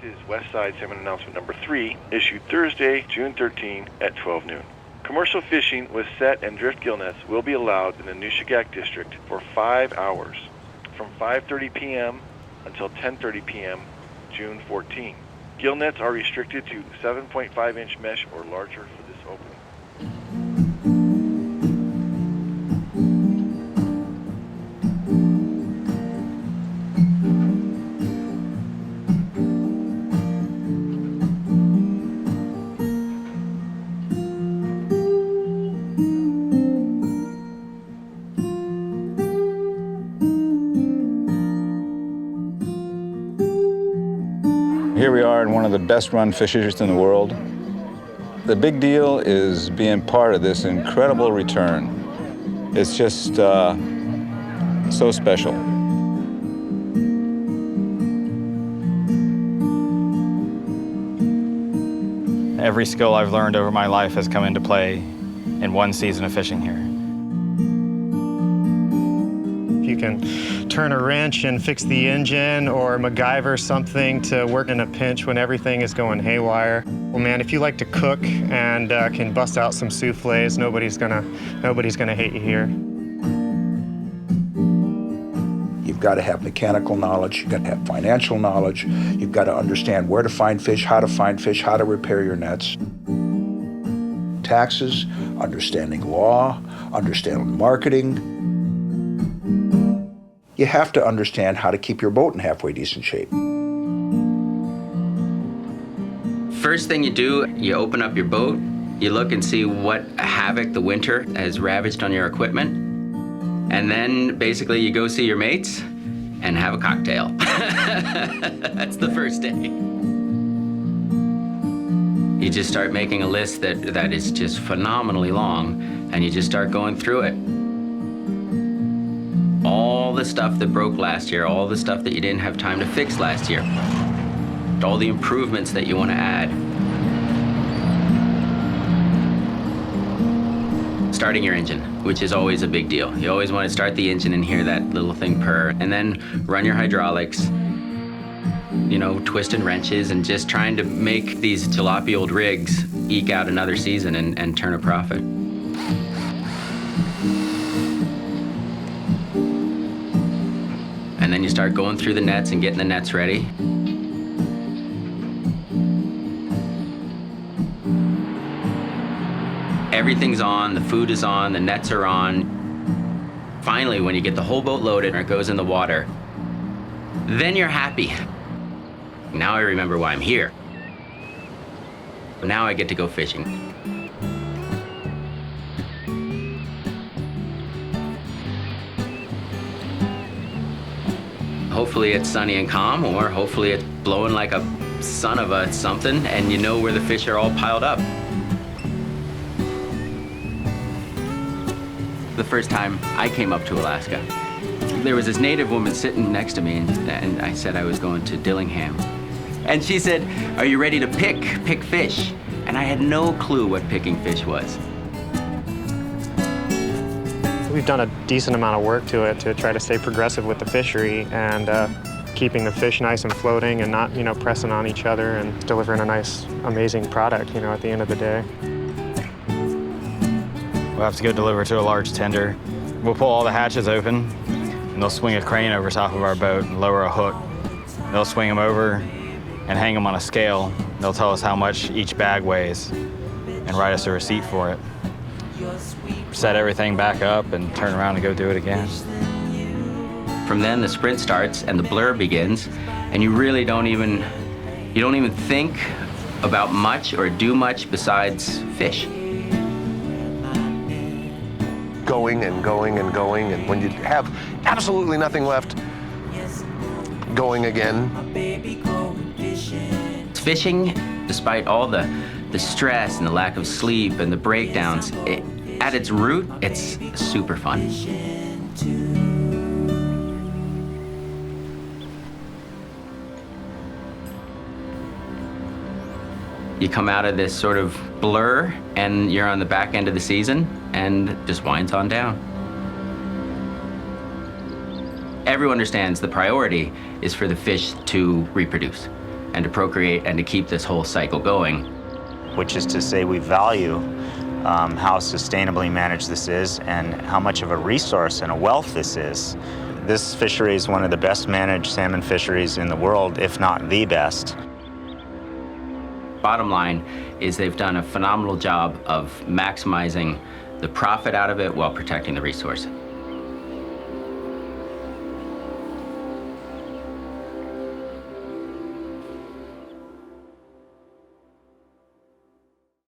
is West Side Salmon Announcement Number 3, issued Thursday, June 13 at 12 noon. Commercial fishing with set and drift gill nets will be allowed in the Nushagak district for 5 hours, from 5:30 p.m. until 10:30 p.m. June 14. Gill nets are restricted to 7.5-inch mesh or larger for this opening. Here we are in one of the best-run fisheries in the world. The big deal is being part of this incredible return. It's just so special. Every skill I've learned over my life has come into play in one season of fishing here. You can turn a wrench and fix the engine or MacGyver something to work in a pinch when everything is going haywire. Well, man, if you like to cook and can bust out some soufflés, nobody's gonna hate you here. You've got to have mechanical knowledge, you've got to have financial knowledge, you've got to understand where to find fish, how to repair your nets. Taxes, understanding law, understanding marketing. You have to understand how to keep your boat in halfway decent shape. First thing you do, you open up your boat, you look and see what havoc the winter has ravaged on your equipment, and then basically you go see your mates and have a cocktail. That's the first day. You just start making a list that is just phenomenally long, and you just start going through it. All the stuff that broke last year, all the stuff that you didn't have time to fix last year, all the improvements that you want to add. Starting your engine, which is always a big deal. You always want to start the engine and hear that little thing purr, and then run your hydraulics, you know, twisting wrenches and just trying to make these jalopy old rigs eke out another season and turn a profit. And then you start going through the nets and getting the nets ready. Everything's on, the food is on, the nets are on. Finally, when you get the whole boat loaded and it goes in the water, then you're happy. Now I remember why I'm here. Now I get to go fishing. Hopefully it's sunny and calm, or hopefully it's blowing like a son of a something, and you know where the fish are all piled up. The first time I came up to Alaska, there was this native woman sitting next to me, and I said I was going to Dillingham. And she said, "Are you ready to pick fish?" And I had no clue what picking fish was. We've done a decent amount of work to it to try to stay progressive with the fishery and keeping the fish nice and floating and not, pressing on each other and delivering a nice, amazing product, at the end of the day. We'll have to go deliver to a large tender. We'll pull all the hatches open, and they'll swing a crane over top of our boat and lower a hook. They'll swing them over and hang them on a scale. They'll tell us how much each bag weighs and write us a receipt for it. Set everything back up and turn around and go do it again. From then the sprint starts and the blur begins, and you really don't even think about much or do much besides fish. Going and going and going, and when you have absolutely nothing left, going again. Fishing, despite all the stress and the lack of sleep and the breakdowns, at its root, it's super fun. You come out of this sort of blur and you're on the back end of the season and it just winds on down. Everyone understands the priority is for the fish to reproduce. and to procreate and to keep this whole cycle going. Which is to say we value how sustainably managed this is and how much of a resource and a wealth this is. This fishery is one of the best managed salmon fisheries in the world, if not the best. Bottom line is they've done a phenomenal job of maximizing the profit out of it while protecting the resource.